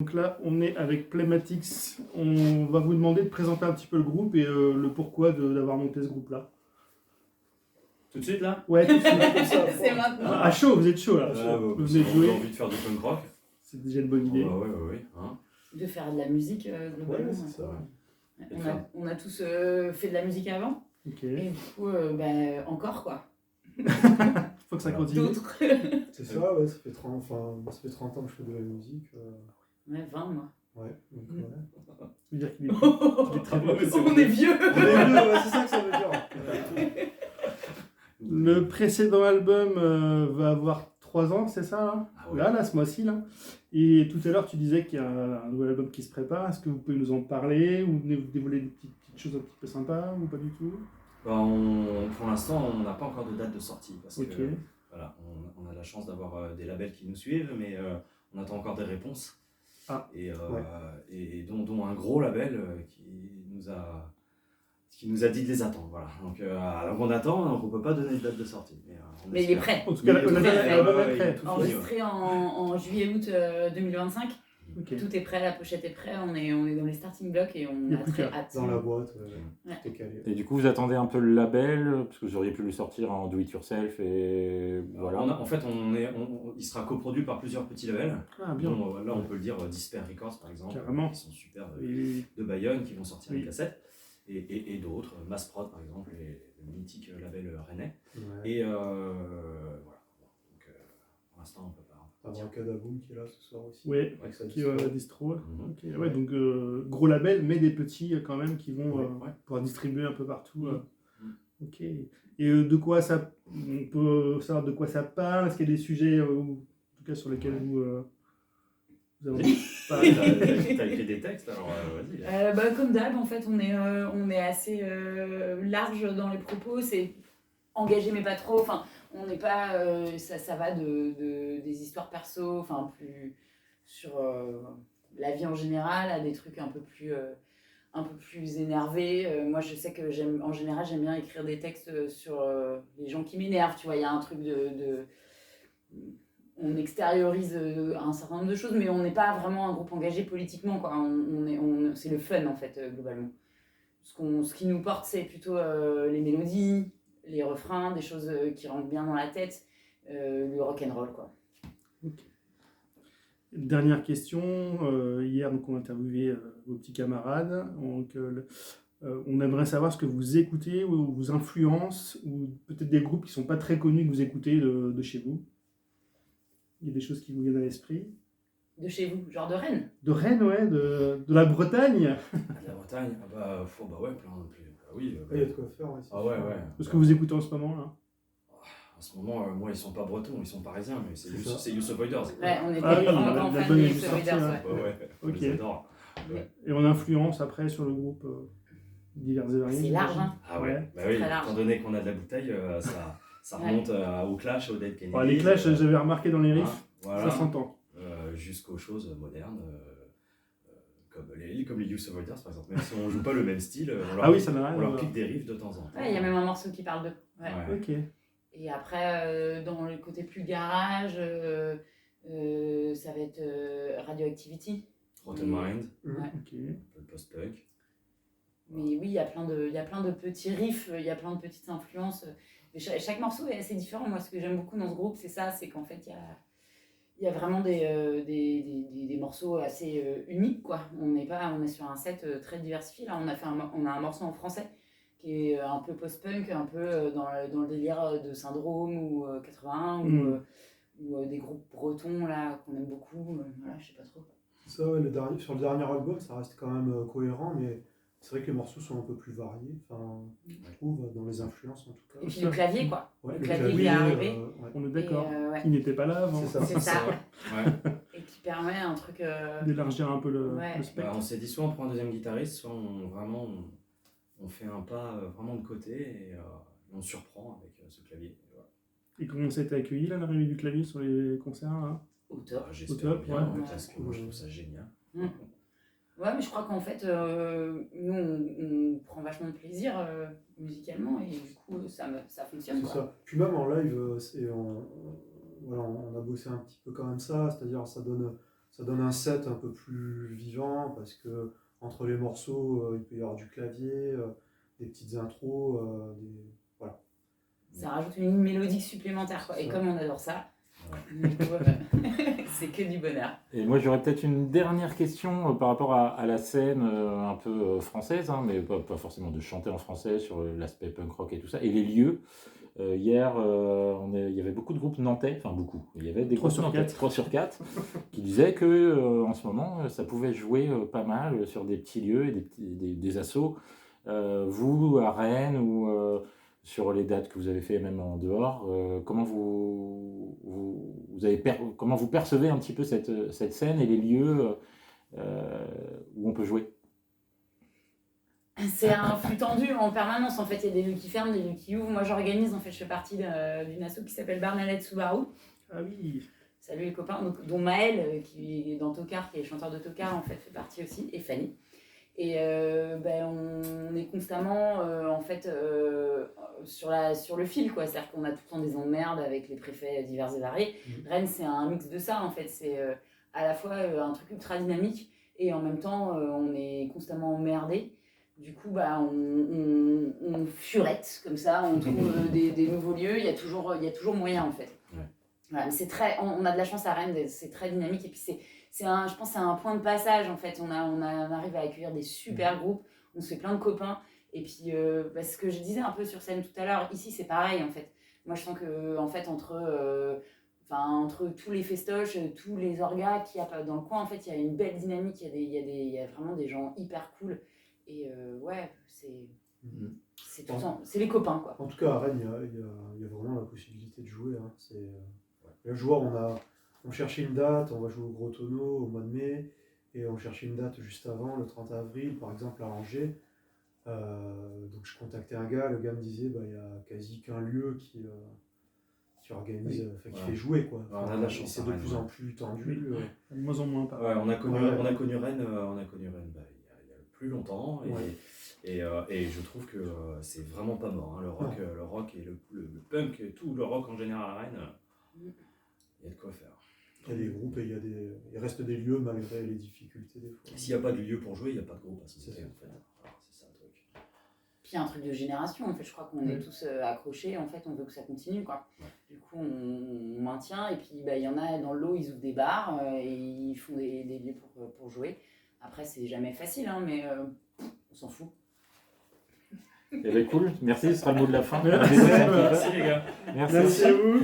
Donc là, on est avec Playmatics. On va vous demander de présenter un petit peu le groupe et le pourquoi d'avoir monté ce groupe-là. Tout de suite là? Ouais, tout de suite. C'est maintenant. Ah, chaud, vous êtes chaud là. Vous venez de On jouer. a envie de faire du punk rock. C'est déjà une bonne idée. Ouais. Hein. De faire de la musique globalement. Ouais, c'est ça. On a tous fait de la musique avant. Ok. Et du coup, encore quoi. Faut que ça continue. D'autres. C'est ça, ouais, ça fait 30 ans que je fais de la musique. Ouais, 20 moi. Ouais, donc Mm. ouais. Ça veut dire qu'il est très vieux. On est vieux. On est vieux, ouais, c'est ça que ça veut dire. Le précédent album va avoir 3 ans, c'est ça là, Ah ouais. là, ce mois-ci là. Et tout à l'heure, tu disais qu'il y a un nouvel album qui se prépare. Est-ce que vous pouvez nous en parler ou nous dévoiler des petites choses un petit peu sympas ou pas du tout? Pour l'instant, on n'a pas encore de date de sortie parce Ok. que voilà, on a la chance d'avoir des labels qui nous suivent, mais on attend encore des réponses. Ah, Et dont un gros label qui nous a dit de les attendre. Voilà. Donc alors on attend, donc on peut pas donner de date de sortie. Mais il est prêt. En tout cas, Il est l'album prêt, est prêt. tout fini, Enregistré en juillet-août 2025. Ok. Tout est prêt, la pochette est prête, on est dans les starting blocks et on Il y a a plus très qu'à. hâte. Dans la boîte, Ouais. tout est calé. Et du coup, vous attendez un peu le label, parce que vous auriez pu le sortir en do it yourself et voilà. En fait, il sera coproduit par plusieurs petits labels. Ah, bien. Dont, là, on peut le dire Disper Records par exemple, Carrément. qui sont super Et- de Bayonne, qui vont sortir Oui. des cassettes, et d'autres, Mass Prod par exemple, le mythique label rennais. Ouais. Et voilà. Donc, pour l'instant, on peut pas. Abracadaboom qui est là ce soir aussi. Ouais, Avec sa qui distro. distro. Mhm. Ok, ouais, donc gros label, mais des petits quand même qui vont Ouais. pouvoir distribuer un peu partout. Mhm. Ok. Et de quoi ça, on peut savoir de quoi ça parle? Est-ce qu'il y a des sujets, en tout cas sur lesquels vous avez parlé? T'as écrit des textes, alors vas-y. Comme d'hab, en fait, on est assez large dans les propos. C'est engagé mais pas trop. Enfin, on n'est pas. Ça va des histoires perso, enfin plus sur la vie en général, à des trucs un peu plus énervés. Moi, je sais que en général, j'aime bien écrire des textes sur les gens qui m'énervent. Tu vois, il y a un truc on extériorise un certain nombre de choses, mais on n'est pas vraiment un groupe engagé politiquement, quoi. C'est le fun, en fait, globalement. Ce qui nous porte, c'est plutôt les mélodies, les refrains, des choses qui rentrent bien dans la tête, le rock'n'roll, quoi. Ok. Dernière question. Hier, donc, on a interviewé vos petits camarades. Donc, on aimerait savoir ce que vous écoutez ou vous influence, ou peut-être des groupes qui ne sont pas très connus que vous écoutez de chez vous. Il y a des choses qui vous viennent à l'esprit. De chez vous, genre de Rennes. De Rennes, ouais, de la Bretagne. De la Bretagne, ouais, plein de plus. Oui, Il y a de quoi faire aussi. Ah ouais. Ce que vous écoutez en ce moment, là. En ce moment, moi, ils sont pas bretons, ils sont parisiens, mais c'est C'est ça. Youth Avoiders. Ouais, on est Ah oui, vraiment grands fans l'album des est Youth juste sorti, Avoiders, là. ouais. On Ok. les adore. Et on influence après sur le groupe divers et variés. C'est large, hein. Ah ouais, Ouais. bah oui, Très large. étant donné qu'on a de la bouteille, ça Ouais. remonte au Clash, au Dead Kennedy. Bon, les Clash, j'avais remarqué dans les riffs, voilà, ça s'entend. jusqu'aux choses modernes, comme les Youth Avoiders par exemple. Même si on joue pas le même style, Ah oui, ça n'a rien on à leur voir. pique des riffs de temps en temps. Ouais, il y a même un morceau qui parle d'eux. Ouais. Ouais. Ok. Et après, dans le côté plus garage, ça va être Radioactivity. Rotten Mind, Ouais. Ok. un peu de post-punk. Mais oui, il y a plein de petits riffs, il y a plein de petites influences. Mais chaque morceau est assez différent. Moi, ce que j'aime beaucoup dans ce groupe, c'est ça, c'est qu'en fait, il y a vraiment des morceaux assez uniques, quoi. On est sur un set très diversifié. Là, on a un morceau en français qui est un peu post-punk, un peu dans le délire de Syndrome ou 81 ou des groupes bretons là qu'on aime beaucoup. Voilà, je sais pas trop. Ça, ouais, sur le dernier album, ça reste quand même cohérent, mais c'est vrai que les morceaux sont un peu plus variés, enfin, je trouve, dans les influences en tout cas. Et puis le clavier, quoi. Ouais, le clavier qui est arrivé. ouais. On est d'accord. Ouais. Il n'était pas là avant. C'est ça. C'est ça. Ouais. Et qui permet un truc. D'élargir un peu le Ouais. spectre. On s'est dit soit on prend un deuxième guitariste, soit on fait un pas vraiment de côté et on surprend avec ce clavier. Et voilà. Et comment ça a été accueilli, là, l'arrivée du clavier sur les concerts là Au top. J'espère top, bien, ouais. parce que moi je trouve ça génial. Ouais, mais je crois qu'en fait, nous, on prend vachement de plaisir musicalement et du coup, ça fonctionne. C'est Quoi. ça. Puis même en live, voilà, on a bossé un petit peu quand même ça, c'est-à-dire ça donne ça donne un set un peu plus vivant parce que entre les morceaux, il peut y avoir du clavier, des petites intros, voilà. Ça rajoute une ligne mélodique supplémentaire, quoi. Et Ça. comme on adore ça, du coup, c'est que du bonheur. Et moi, j'aurais peut-être une dernière question par rapport à la scène un peu française, hein, mais pas forcément de chanter en français sur l'aspect punk rock et tout ça. Et les lieux. Hier, il y avait beaucoup de groupes nantais, enfin beaucoup, il y avait des 3 groupes sur nantais, 4. 3 sur 4, qui disaient que en ce moment, ça pouvait jouer pas mal sur des petits lieux et des assos. Vous, à Rennes, ou sur les dates que vous avez fait même en dehors, comment comment vous percevez un petit peu cette scène et les lieux où on peut jouer? C'est un flux tendu en permanence. En fait, il y a des lieux qui ferment, des lieux qui ouvrent. Moi, j'organise, en fait, je fais partie d'une asso qui s'appelle Barnalette Subaru. Ah oui. Salut les copains, donc, dont Maël, qui est dans Tokar, qui est chanteur de Tokar, en fait, fait partie aussi, et Fanny. Et on est constamment, en fait, sur le fil, quoi. C'est-à-dire qu'on a tout le temps des emmerdes avec les préfets divers et variés. Rennes, c'est un mix de ça, en fait. C'est à la fois un truc ultra dynamique, et en même temps, on est constamment emmerdé. Du coup, on furette comme ça, on trouve des nouveaux lieux, il y a toujours moyen en fait. Ouais. Voilà, mais on a de la chance à Rennes, c'est très dynamique et puis je pense que c'est un point de passage en fait. On arrive à accueillir des super groupes, on se fait plein de copains. Et puis, ce que je disais un peu sur scène tout à l'heure, ici c'est pareil en fait. Moi je sens que en fait, entre tous les festoches, tous les orgas qu'il y a dans le coin, en fait, il y a une belle dynamique, il y a vraiment des gens hyper cool. Et ouais, c'est tout ça, c'est les copains quoi. En tout cas, à Rennes, il y a vraiment la possibilité de jouer. Hein. Le joueur, on cherchait une date, on va jouer au Gros Tonneau au mois de mai, et on cherchait une date juste avant, le 30 avril, par exemple, à Angers. Donc je contactais un gars, le gars me disait, il y a quasi qu'un lieu qui organise, qui fait jouer quoi. Alors, on a de la chance, c'est de plus en plus tendu. De moins en moins. Ouais, on a connu Rennes, il y a plus longtemps, et je trouve que c'est vraiment pas mort. Hein. Le rock et le punk et tout, le rock en général à Rennes, il y a de quoi faire. Il y a des groupes et il reste des lieux malgré les difficultés des fois. S'il n'y a pas de lieu pour jouer, il n'y a pas de groupe à se monter en fait. Alors, c'est ça le truc. Puis il y a un truc de génération, en fait, je crois qu'on est tous accrochés, en fait, on veut que ça continue, quoi. Du coup, on maintient, et puis il y en a dans le lot, ils ouvrent des bars, et ils font des lieux pour jouer. Après, c'est jamais facile, hein, mais on s'en fout. Eh bien, cool, merci, ce sera le mot de la fin. Merci. Merci les gars. Merci. Merci à vous.